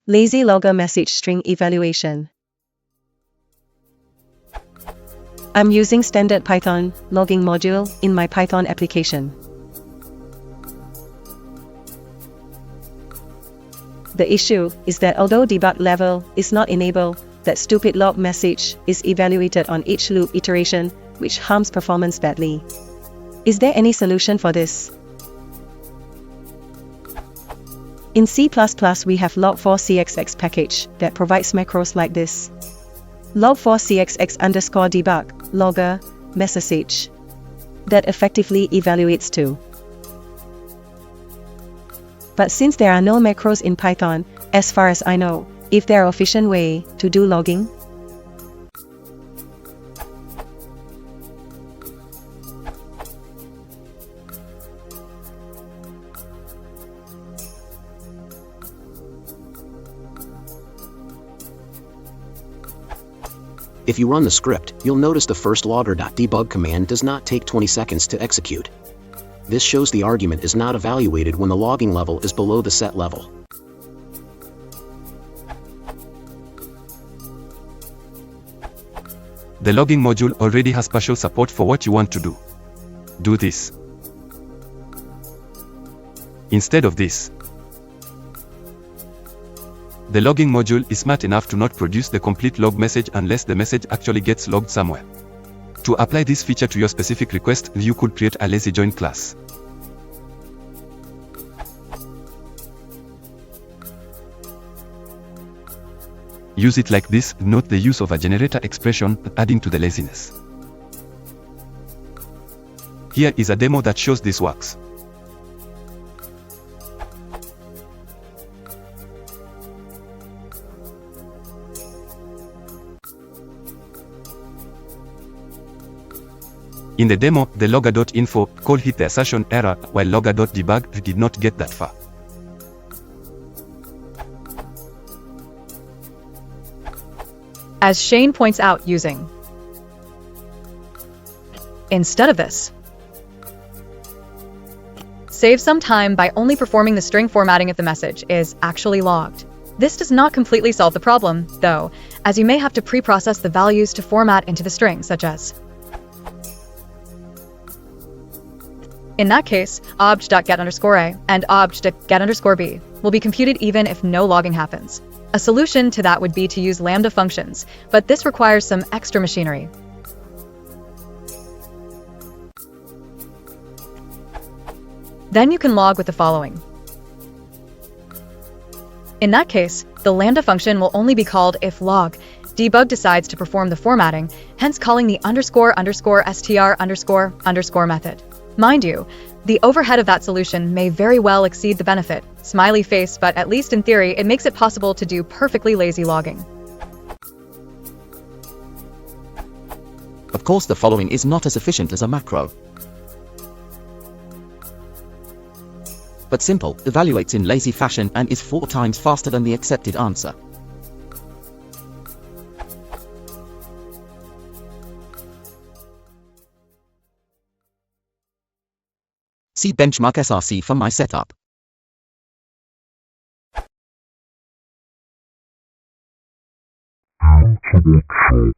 Lazy logger message string evaluation. I'm using standard Python logging module in my Python application. The issue is that although debug level is not enabled, that stupid log message is evaluated on each loop iteration, which harms performance badly. Is there any solution for this? In C++, we have log4cxx package that provides macros like this. log4cxx_debug logger message that effectively evaluates too. But since there are no macros in Python, as far as I know, is there an efficient way to do logging? If you run the script, you'll notice the first logger.debug command does not take 20 seconds to execute. This shows the argument is not evaluated when the logging level is below the set level. The logging module already has partial support for what you want to do. Do this. Instead of this, the logging module is smart enough to not produce the complete log message unless the message actually gets logged somewhere. To apply this feature to your specific request, you could create a lazy join class. Use it like this. Note the use of a generator expression, adding to the laziness. Here is a demo that shows this works. In the demo, the logger.info call hit the assertion error, while logger.debug did not get that far. As Shane points out, using instead of this, save some time by only performing the string formatting if the message is actually logged. This does not completely solve the problem, though, as you may have to pre-process the values to format into the string, such as in that case, obj.get_a and obj.get_b will be computed even if no logging happens. A solution to that would be to use lambda functions, but this requires some extra machinery. Then you can log with the following. In that case, the lambda function will only be called if log debug decides to perform the formatting, hence calling the __str___ method. Mind you, the overhead of that solution may very well exceed the benefit, smiley face, but at least in theory, it makes it possible to do perfectly lazy logging. Of course, the following is not as efficient as a macro, but simple, evaluates in lazy fashion, and is 4 times faster than the accepted answer. See benchmark src for my setup. Dreamscape,